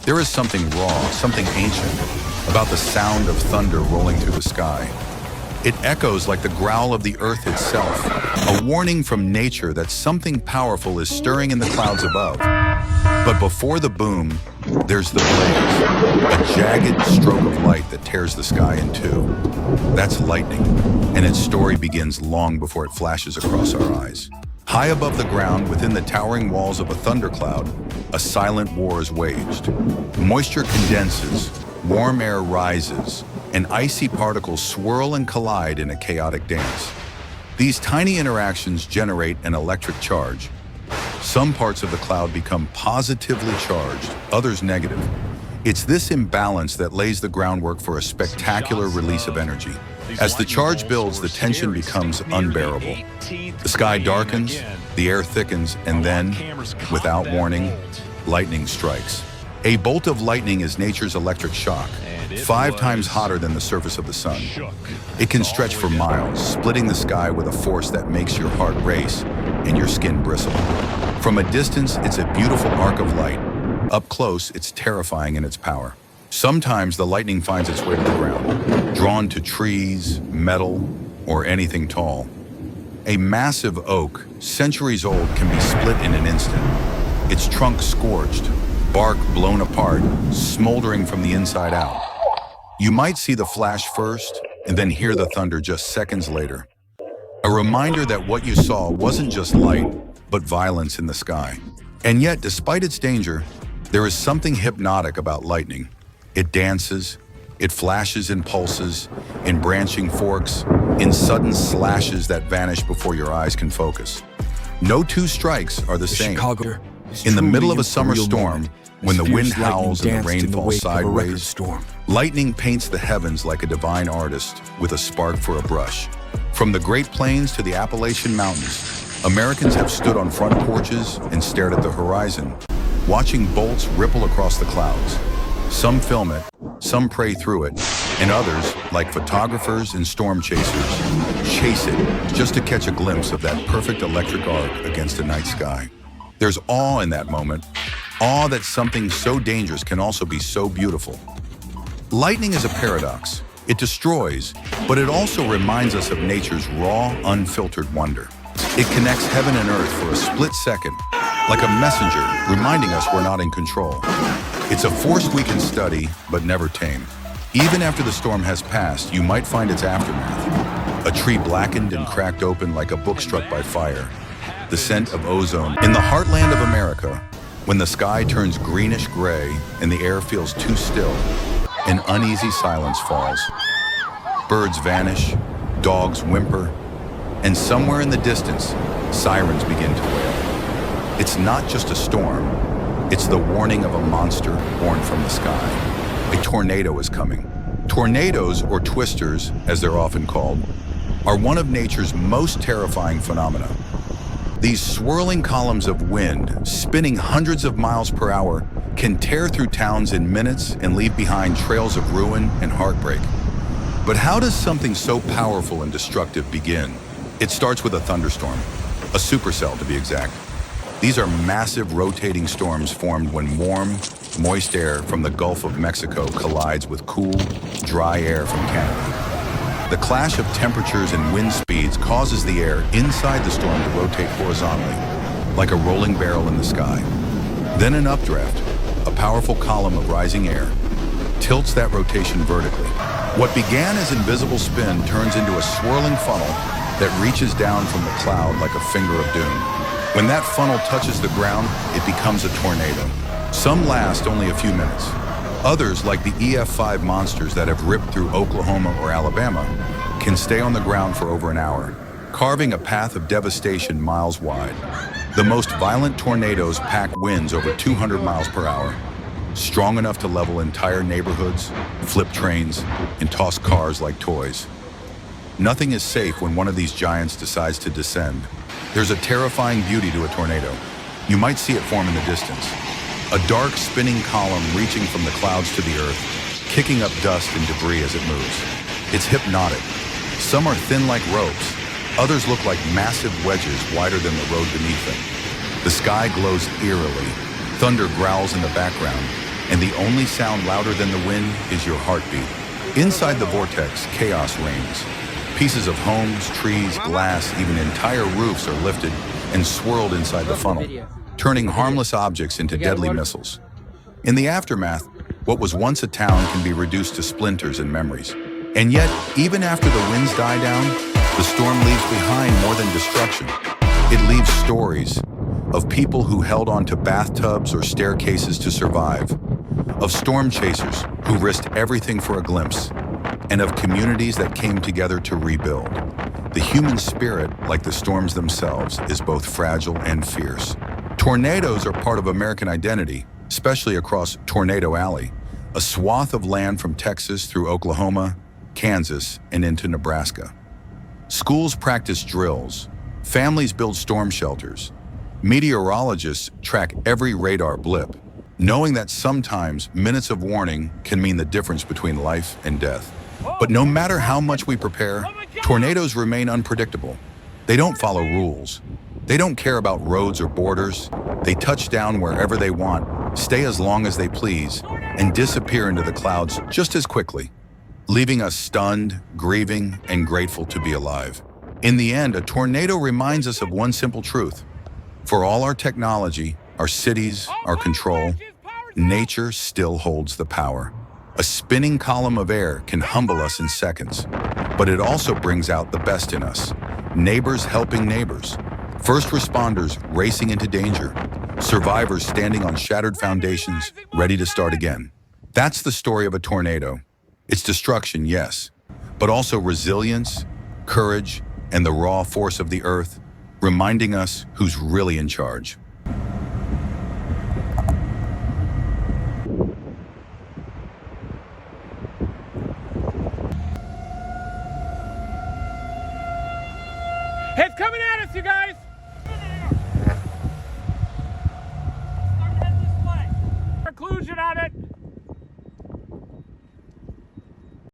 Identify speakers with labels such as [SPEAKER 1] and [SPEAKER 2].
[SPEAKER 1] There is something raw, something ancient, about the sound of thunder rolling through the sky. It echoes like the growl of the earth itself, a warning from nature that something powerful is stirring in the clouds above. But before the boom, there's the blaze, a jagged stroke of light that tears the sky in two. That's lightning, and its story begins long before it flashes across our eyes. High above the ground, within the towering walls of a thundercloud, a silent war is waged. Moisture condenses, warm air rises, and icy particles swirl and collide in a chaotic dance. These tiny interactions generate an electric charge. Some parts of the cloud become positively charged, others negative. It's this imbalance that lays the groundwork for a spectacular release of energy. As the charge builds, the tension becomes unbearable. The sky darkens, the air thickens, and then, without warning, lightning strikes. A bolt of lightning is nature's electric shock, 5 times hotter than the surface of the sun. It can stretch for miles, splitting the sky with a force that makes your heart race and your skin bristle. From a distance, it's a beautiful arc of light. Up close, it's terrifying in its power. Sometimes the lightning finds its way to the ground, drawn to trees, metal, or anything tall. A massive oak, centuries old, can be split in an instant. Its trunk scorched, bark blown apart, smoldering from the inside out. You might see the flash first, and then hear the thunder just seconds later. A reminder that what you saw wasn't just light, but violence in the sky. And yet, despite its danger, there is something hypnotic about lightning. It dances, it flashes in pulses, in branching forks, in sudden slashes that vanish before your eyes can focus. No two strikes are the same. In the middle of a summer storm, when the wind howls and the rain falls sideways, lightning paints the heavens like a divine artist with a spark for a brush. From the Great Plains to the Appalachian Mountains, Americans have stood on front porches and stared at the horizon, watching bolts ripple across the clouds. Some film it, some pray through it, and others, like photographers and storm chasers, chase it just to catch a glimpse of that perfect electric arc against a night sky. There's awe in that moment, awe that something so dangerous can also be so beautiful. Lightning is a paradox. It destroys, but it also reminds us of nature's raw, unfiltered wonder. It connects heaven and earth for a split second, like a messenger reminding us we're not in control. It's a force we can study, but never tame. Even after the storm has passed, you might find its aftermath. A tree blackened and cracked open like a book struck by fire. The scent of ozone. In the heartland of America, when the sky turns greenish-gray and the air feels too still, an uneasy silence falls. Birds vanish, dogs whimper, and somewhere in the distance, sirens begin to wail. It's not just a storm. It's the warning of a monster born from the sky. A tornado is coming. Tornadoes, or twisters, as they're often called, are one of nature's most terrifying phenomena. These swirling columns of wind, spinning hundreds of miles per hour, can tear through towns in minutes and leave behind trails of ruin and heartbreak. But how does something so powerful and destructive begin? It starts with a thunderstorm, a supercell to be exact. These are massive rotating storms formed when warm, moist air from the Gulf of Mexico collides with cool, dry air from Canada. The clash of temperatures and wind speeds causes the air inside the storm to rotate horizontally, like a rolling barrel in the sky. Then an updraft, a powerful column of rising air, tilts that rotation vertically. What began as invisible spin turns into a swirling funnel that reaches down from the cloud like a finger of doom. When that funnel touches the ground, it becomes a tornado. Some last only a few minutes. Others, like the EF5 monsters that have ripped through Oklahoma or Alabama, can stay on the ground for over an hour, carving a path of devastation miles wide. The most violent tornadoes pack winds over 200 miles per hour, strong enough to level entire neighborhoods, flip trains, and toss cars like toys. Nothing is safe when one of these giants decides to descend. There's a terrifying beauty to a tornado. You might see it form in the distance. A dark, spinning column reaching from the clouds to the earth, kicking up dust and debris as it moves. It's hypnotic. Some are thin like ropes. Others look like massive wedges wider than the road beneath them. The sky glows eerily. Thunder growls in the background, and the only sound louder than the wind is your heartbeat. Inside the vortex, chaos reigns. Pieces of homes, trees, glass, even entire roofs are lifted and swirled inside the funnel, turning harmless objects into deadly missiles. In the aftermath, what was once a town can be reduced to splinters and memories. And yet, even after the winds die down, the storm leaves behind more than destruction. It leaves stories of people who held onto bathtubs or staircases to survive, of storm chasers who risked everything for a glimpse, and of communities that came together to rebuild. The human spirit, like the storms themselves, is both fragile and fierce. Tornadoes are part of American identity, especially across Tornado Alley, a swath of land from Texas through Oklahoma, Kansas, and into Nebraska. Schools practice drills, families build storm shelters, meteorologists track every radar blip, knowing that sometimes minutes of warning can mean the difference between life and death. But no matter how much we prepare, tornadoes remain unpredictable. They don't follow rules. They don't care about roads or borders. They touch down wherever they want, stay as long as they please, and disappear into the clouds just as quickly, leaving us stunned, grieving, and grateful to be alive. In the end, a tornado reminds us of one simple truth. For all our technology, our cities, our control, nature still holds the power. A spinning column of air can humble us in seconds, but it also brings out the best in us. Neighbors helping neighbors, first responders racing into danger, survivors standing on shattered foundations, ready to start again. That's the story of a tornado. It's destruction, yes, but also resilience, courage, and the raw force of the earth, reminding us who's really in charge.
[SPEAKER 2] It's coming at us, you guys! Conclusion on it.